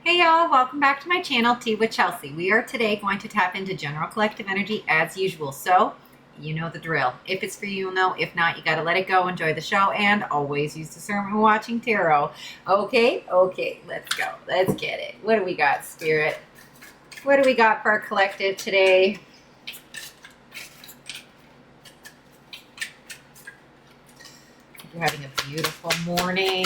Hey y'all, welcome back to my channel, Tea with Chelsea. We are today going to tap into general collective energy as usual. So, you know the drill. If it's for you, you'll know. If not, you got to let it go. Enjoy the show and always use discernment when watching tarot. Okay, let's go. Let's get it. What do we got, Spirit? What do we got for our collective today? You're having a beautiful morning.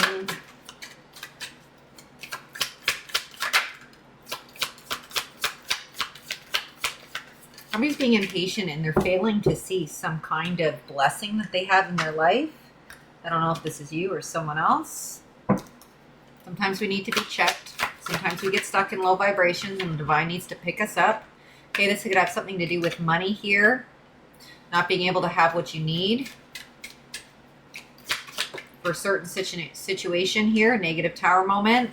Somebody's being impatient and they're failing to see some kind of blessing that they have in their life. I don't know if this is you or someone else. Sometimes we need to be checked. Sometimes we get stuck in low vibrations and the divine needs to pick us up. Okay, this could have something to do with money here. Not being able to have what you need. For a certain situation here, negative tower moment.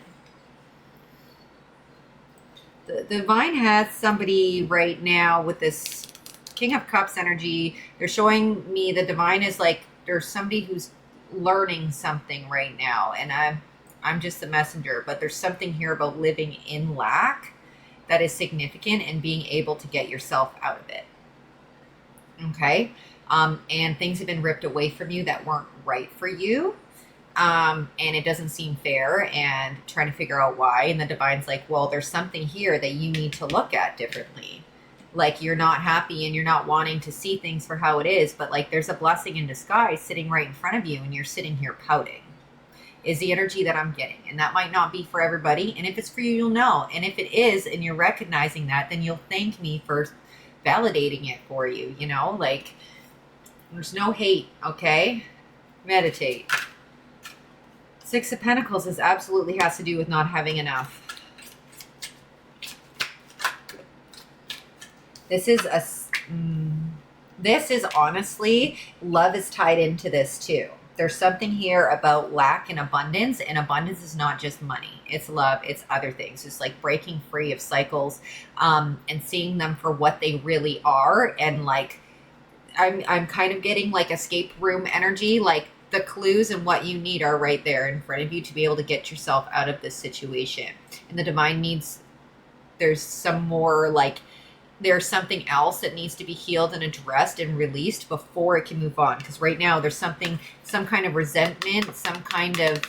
The divine has somebody right now with this King of Cups energy. They're showing me the divine is like there's somebody who's learning something right now, and I'm just the messenger, but there's something here about living in lack that is significant and being able to get yourself out of it. Okay, and things have been ripped away from you that weren't right for you. And it doesn't seem fair, and trying to figure out why. And the divine's like, well, there's something here that you need to look at differently. Like you're not happy and you're not wanting to see things for how it is, but like there's a blessing in disguise sitting right in front of you and you're sitting here pouting is the energy that I'm getting. And that might not be for everybody. And if it's for you, you'll know. And if it is, and you're recognizing that, then you'll thank me for validating it for you. You know, like there's no hate. Okay. Meditate. Six of Pentacles is absolutely has to do with not having enough. This is honestly, love is tied into this too. There's something here about lack and abundance is not just money. It's love, it's other things. It's like breaking free of cycles, and seeing them for what they really are. And like, I'm kind of getting like escape room energy, like, the clues and what you need are right there in front of you to be able to get yourself out of this situation. And the divine needs, there's some more like, there's something else that needs to be healed and addressed and released before it can move on. Because right now there's something, some kind of resentment, some kind of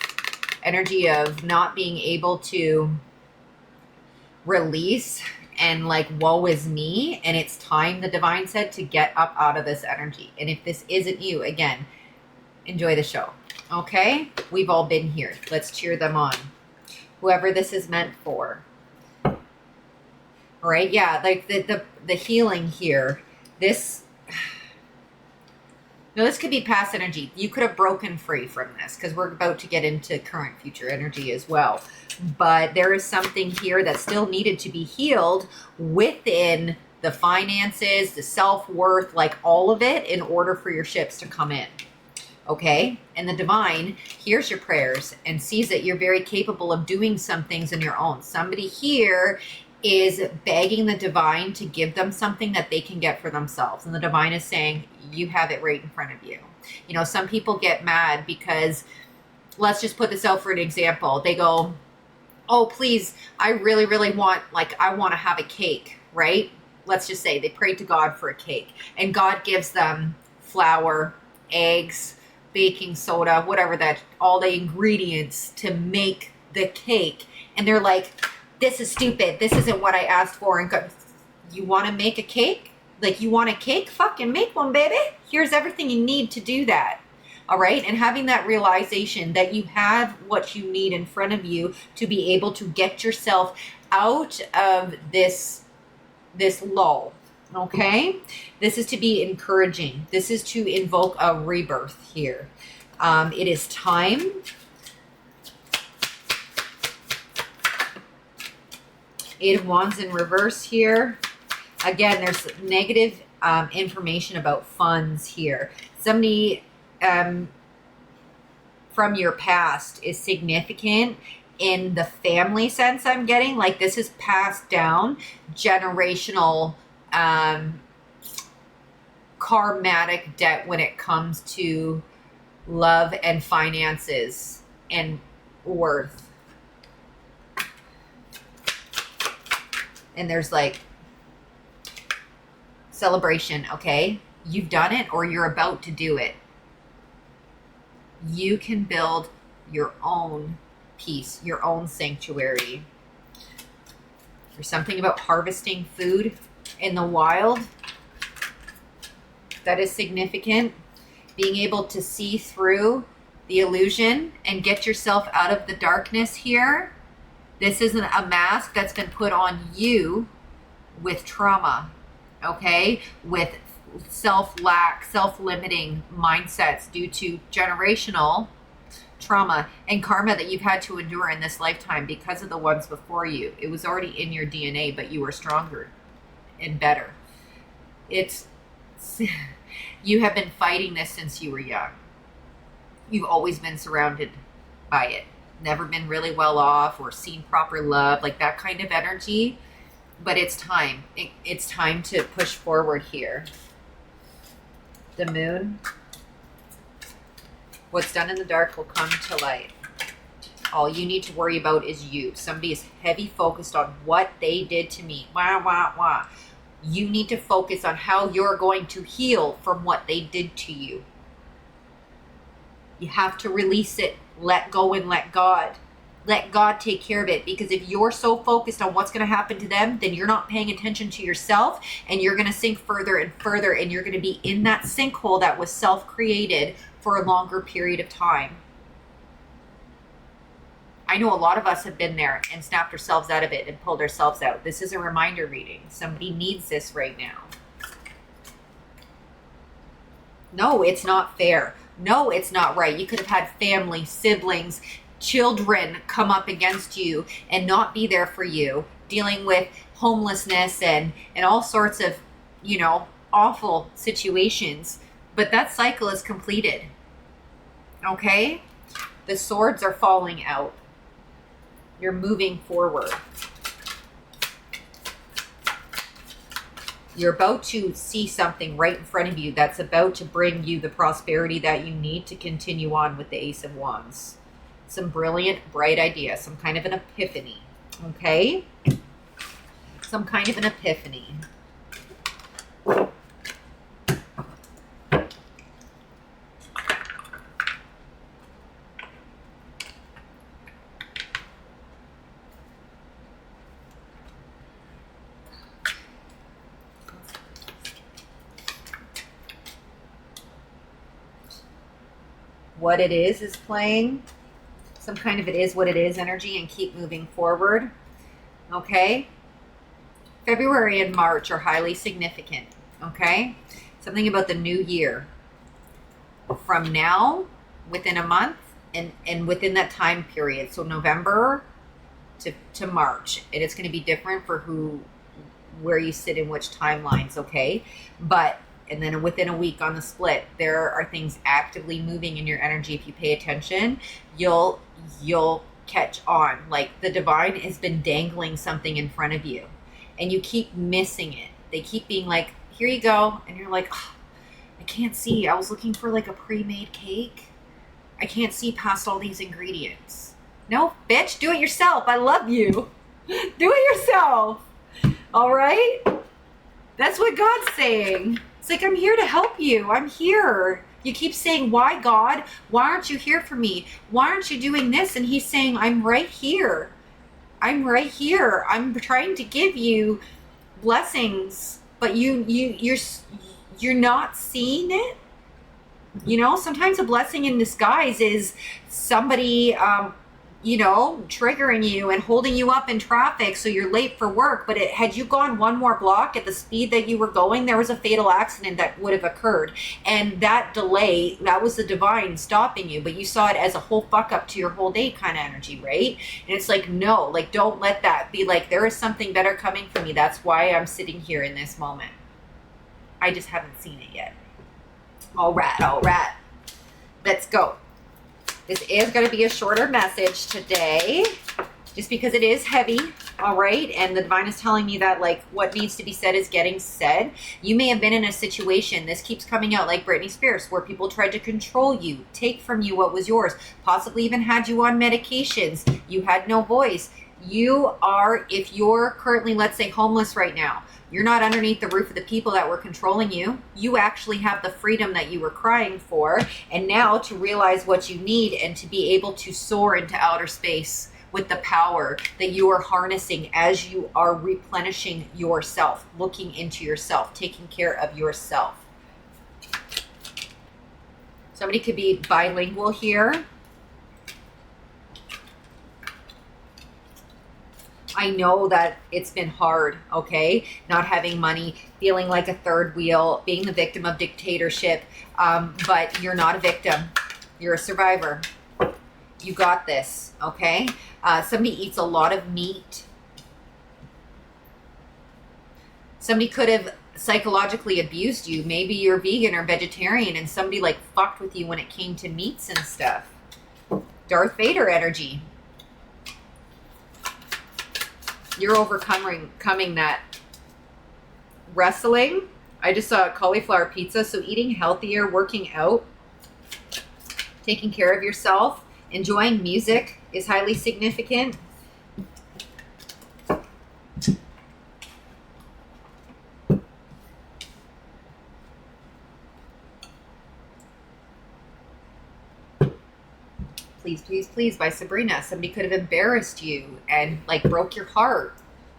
energy of not being able to release and like, woe is me. And it's time, the divine said, to get up out of this energy. And if this isn't you, again, enjoy the show. Okay, we've all been here. Let's cheer them on, whoever this is meant for. All right, yeah, like the healing here. This could be past energy. You could have broken free from this, because we're about to get into current future energy as well. But there is something here that still needed to be healed within the finances, the self-worth, like all of it, in order for your ships to come in. Okay, and the divine hears your prayers and sees that you're very capable of doing some things on your own. Somebody here is begging the divine to give them something that they can get for themselves. And the divine is saying, you have it right in front of you. You know, some people get mad because, let's just put this out for an example. They go, oh, please, I really, really want, like, I want to have a cake, right? Let's just say they prayed to God for a cake, and God gives them flour, eggs, baking soda, whatever, that all the ingredients to make the cake. And they're like, this is stupid. This isn't what I asked for. And God, you want to make a cake? Like, you want a cake? Fucking make one, baby. Here's everything you need to do that. All right. And having that realization that you have what you need in front of you to be able to get yourself out of this lull. Okay, this is to be encouraging. This is to invoke a rebirth here. It is time. Eight of Wands in reverse here. Again, there's negative information about funds here. Somebody from your past is significant in the family sense, I'm getting. Like, this is passed down, generational karmatic debt when it comes to love and finances and worth. And there's like celebration, okay? You've done it or you're about to do it. You can build your own peace, your own sanctuary. There's something about harvesting food in the wild that is significant. Being able to see through the illusion and get yourself out of the darkness here. This isn't a mask that's been put on you with trauma, okay? With self-lack, self-limiting mindsets due to generational trauma and karma that you've had to endure in this lifetime because of the ones before you. It was already in your DNA, but you were stronger and better. You have been fighting this since you were young. You've always been surrounded by it. Never been really well off or seen proper love, like that kind of energy. But it's time. It's time to push forward here. The moon. What's done in the dark will come to light. All you need to worry about is you. Somebody is heavy focused on what they did to me. Wah, wah, wah. You need to focus on how you're going to heal from what they did to you. You have to release it, let go, and let God. Let God take care of it. Because if you're so focused on what's going to happen to them, then you're not paying attention to yourself, and you're going to sink further and further, and you're going to be in that sinkhole that was self-created for a longer period of time. I know a lot of us have been there and snapped ourselves out of it and pulled ourselves out. This is a reminder reading. Somebody needs this right now. No, it's not fair. No, it's not right. You could have had family, siblings, children come up against you and not be there for you, dealing with homelessness and all sorts of, awful situations. But that cycle is completed. Okay? The swords are falling out. You're moving forward. You're about to see something right in front of you that's about to bring you the prosperity that you need to continue on with the Ace of Wands. Some brilliant, bright idea, some kind of an epiphany, okay? Some kind of an epiphany. What it is playing. Some kind of it is what it is energy, and keep moving forward. Okay? February and March are highly significant. Okay? Something about the new year. From now, within a month, and within that time period. So November to March. And it's going to be different for where you sit in which timelines. Okay? And then within a week on the split, there are things actively moving in your energy. If you pay attention, you'll catch on. Like the divine has been dangling something in front of you and you keep missing it. They keep being like, here you go. And you're like, oh, I can't see. I was looking for like a pre-made cake. I can't see past all these ingredients. No, bitch, do it yourself. I love you. Do it yourself. All right? That's what God's saying. It's like, I'm here to help you. I'm here. You keep saying, why, God? Why aren't you here for me? Why aren't you doing this? And he's saying, I'm right here. I'm right here. I'm trying to give you blessings, but you're not seeing it. Sometimes a blessing in disguise is somebody, triggering you and holding you up in traffic so you're late for work. But had you gone one more block at the speed that you were going, there was a fatal accident that would have occurred. And that delay, that was the divine stopping you. But you saw it as a whole fuck up to your whole day kind of energy, right? And it's like, no, like, don't let that be like, there is something better coming for me. That's why I'm sitting here in this moment. I just haven't seen it yet. All right. Let's go. This is going to be a shorter message today, just because it is heavy, all right? And the divine is telling me that, like, what needs to be said is getting said. You may have been in a situation, this keeps coming out like Britney Spears, where people tried to control you, take from you what was yours, possibly even had you on medications. You had no voice. You are, if you're currently, let's say, homeless right now, you're not underneath the roof of the people that were controlling you. You actually have the freedom that you were crying for. And now to realize what you need and to be able to soar into outer space with the power that you are harnessing as you are replenishing yourself, looking into yourself, taking care of yourself. Somebody could be bilingual here. I know that it's been hard, okay? Not having money, feeling like a third wheel, being the victim of dictatorship, but you're not a victim. You're a survivor. You got this, okay? Somebody eats a lot of meat. Somebody could have psychologically abused you. Maybe you're vegan or vegetarian and somebody like fucked with you when it came to meats and stuff. Darth Vader energy. You're overcoming that. Wrestling. I just saw cauliflower pizza. So eating healthier, working out, taking care of yourself, enjoying music is highly significant. Please, Please, Please by Sabrina. Somebody could have embarrassed you and like broke your heart,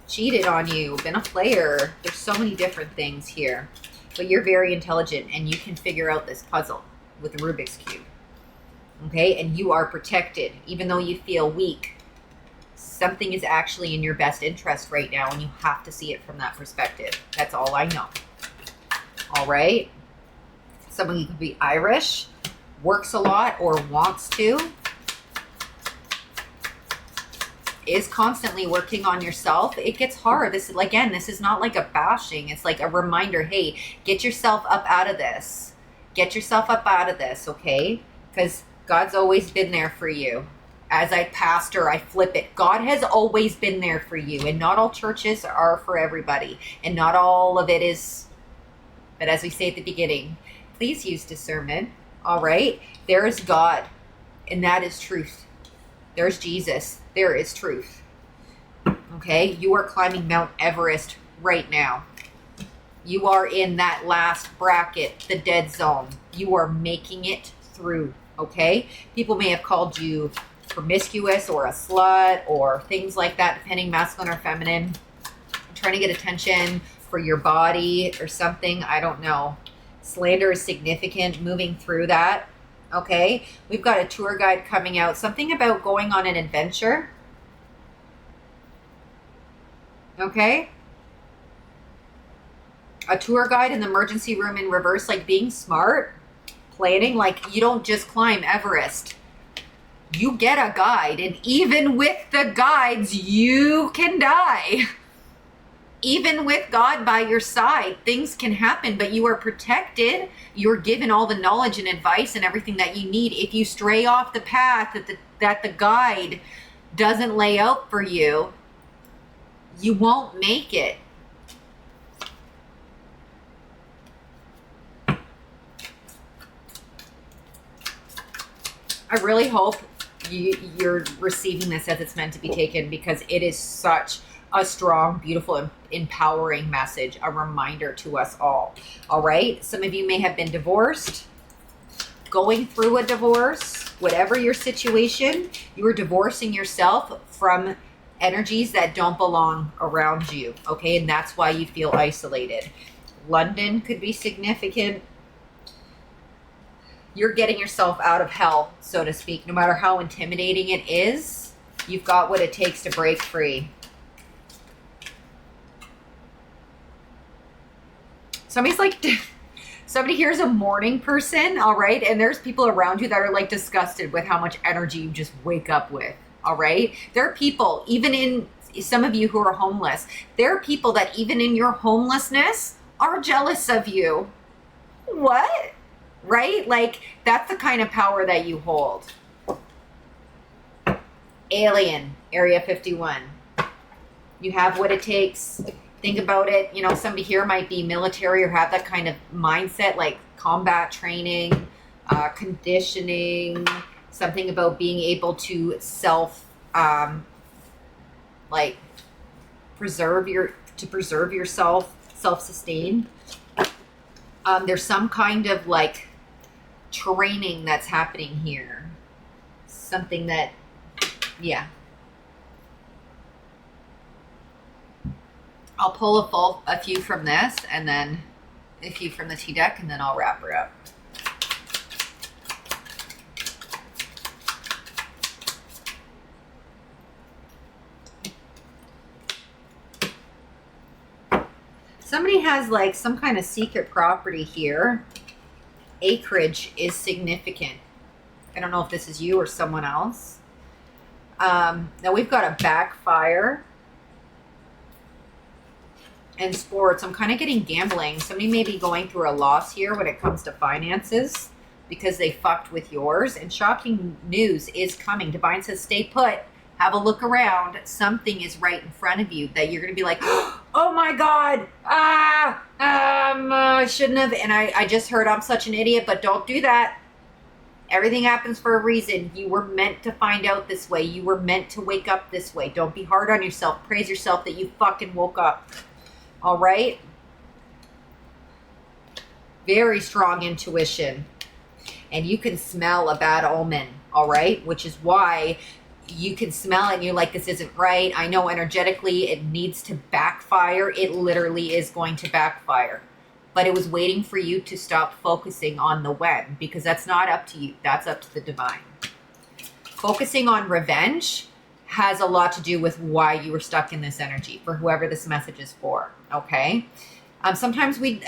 cheated on you, been a player. There's so many different things here. But you're very intelligent and you can figure out this puzzle with the Rubik's Cube. Okay? And you are protected. Even though you feel weak, something is actually in your best interest right now and you have to see it from that perspective. That's all I know. All right? Somebody could be Irish, works a lot or wants to, is constantly working on yourself. It gets hard. This is, again, this is not like a bashing. It's like a reminder, hey, get yourself up out of this. Get yourself up out of this, okay? Because God's always been there for you. As I pastor, I flip it. God has always been there for you. And not all churches are for everybody. And not all of it is, but as we say at the beginning, please use discernment, all right? There is God, and that is truth. There's Jesus. There is truth. Okay? You are climbing Mount Everest right now. You are in that last bracket, the dead zone. You are making it through. Okay? People may have called you promiscuous or a slut or things like that, depending masculine or feminine. Trying to get attention for your body or something. I don't know. Slander is significant. Moving through that. Okay, we've got a tour guide coming out. Something about going on an adventure. Okay. A tour guide in the emergency room in reverse, like being smart, planning, like you don't just climb Everest. You get a guide, and even with the guides, you can die. Even with God by your side, things can happen, but you are protected. You're given all the knowledge and advice and everything that you need. If you stray off the path that the guide doesn't lay out for you, you won't make it. I really hope you're receiving this as it's meant to be taken, because it is such a strong, beautiful, empowering message, a reminder to us all. All right? Some of you may have been divorced, going through a divorce, whatever your situation, you are divorcing yourself from energies that don't belong around you. Okay? And that's why you feel isolated. London could be significant. You're getting yourself out of hell, so to speak. No matter how intimidating it is, you've got what it takes to break free. Somebody here is a morning person, all right? And there's people around you that are like disgusted with how much energy you just wake up with, all right? There are people, even in some of you who are homeless, there are people that even in your homelessness are jealous of you. What? Right? Like, that's the kind of power that you hold. Alien, Area 51. You have what it takes. Think about it. You know, somebody here might be military or have that kind of mindset, like combat training, conditioning, something about being able to like preserve yourself, self-sustain. There's some kind of like training that's happening here. Something that, yeah. I'll pull a few from this and then a few from the tea deck, and then I'll wrap her up. Somebody has like some kind of secret property here. Acreage is significant. I don't know if this is you or someone else. Now we've got a backfire and sports. I'm kind of getting gambling. Somebody may be going through a loss here when it comes to finances because they fucked with yours. And shocking news is coming. Divine says, stay put. Have a look around. Something is right in front of you that you're going to be like, oh my God. I shouldn't have. And I just heard I'm such an idiot, but don't do that. Everything happens for a reason. You were meant to find out this way. You were meant to wake up this way. Don't be hard on yourself. Praise yourself that you fucking woke up. All right? Very strong intuition. And you can smell a bad omen. All right? Which is why you can smell it and you're like, this isn't right. I know energetically it needs to backfire. It literally is going to backfire. But it was waiting for you to stop focusing on the when, because that's not up to you. That's up to the divine. Focusing on revenge has a lot to do with why you were stuck in this energy, for whoever this message is for, okay? Sometimes we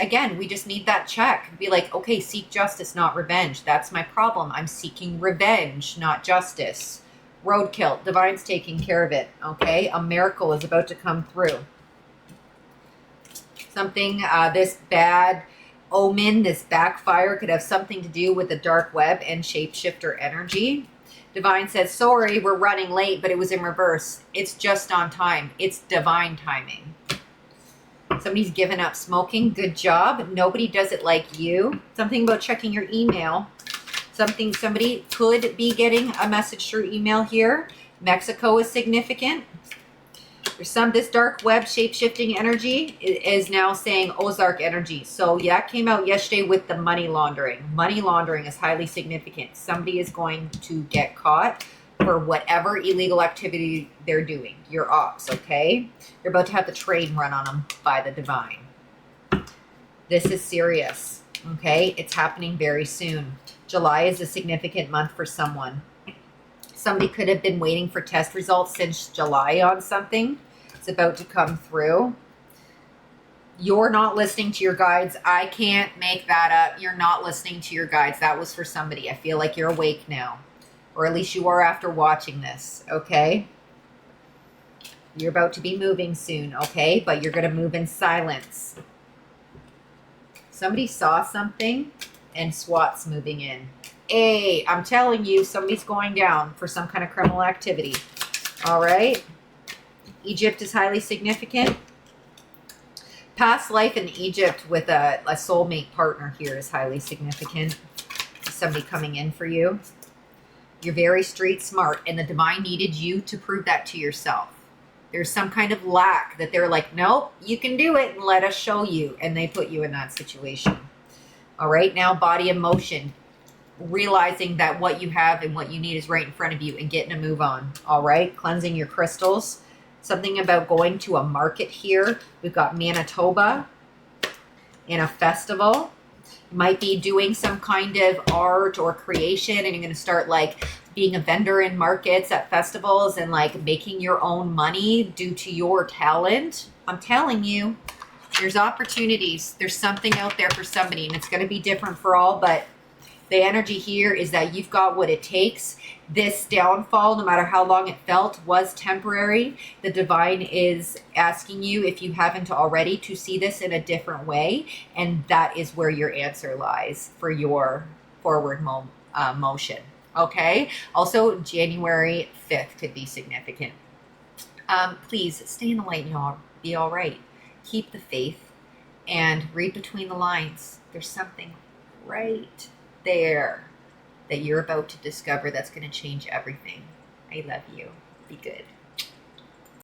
just need that check. Be like, okay, seek justice, not revenge. That's my problem. I'm seeking revenge, not justice. Roadkill, divine's taking care of it, okay? A miracle is about to come through. Something, this bad omen, this backfire could have something to do with the dark web and shapeshifter energy. Divine says, sorry, we're running late, but it was in reverse. It's just on time. It's divine timing. Somebody's given up smoking. Good job. Nobody does it like you. Something about checking your email. Somebody could be getting a message through email here. Mexico is significant. There's this dark web shape-shifting energy is now saying Ozark energy. So yeah, it came out yesterday with the money laundering. Money laundering is highly significant. Somebody is going to get caught for whatever illegal activity they're doing. Your ops, okay? You're about to have the train run on them by the divine. This is serious, okay? It's happening very soon. July is a significant month for someone. Somebody could have been waiting for test results since July on something. It's about to come through. You're not listening to your guides. I can't make that up. You're not listening to your guides. That was for somebody. I feel like you're awake now. Or at least you are after watching this, okay? You're about to be moving soon, okay? But you're going to move in silence. Somebody saw something and SWAT's moving in. Hey, I'm telling you, somebody's going down for some kind of criminal activity. All right. Egypt is highly significant. Past life in Egypt with a soulmate partner here is highly significant. Somebody coming in for you. You're very street smart, and the divine needed you to prove that to yourself. There's some kind of lack that they're like, nope, you can do it, and let us show you. And they put you in that situation. All right. Now, body and motion. Realizing that what you have and what you need is right in front of you and getting a move on. All right. Cleansing your crystals. Something about going to a market here. We've got Manitoba in a festival. Might be doing some kind of art or creation, and you're going to start like being a vendor in markets at festivals and like making your own money due to your talent. I'm telling you, there's opportunities. There's something out there for somebody, and it's going to be different for all, but the energy here is that you've got what it takes. This downfall, no matter how long it felt, was temporary. The divine is asking you, if you haven't already, to see this in a different way. And that is where your answer lies for your forward motion. Okay? Also, January 5th could be significant. Please stay in the light and you'll be all right. Keep the faith and read between the lines. There's something right there that you're about to discover that's going to change everything. I love you. Be good.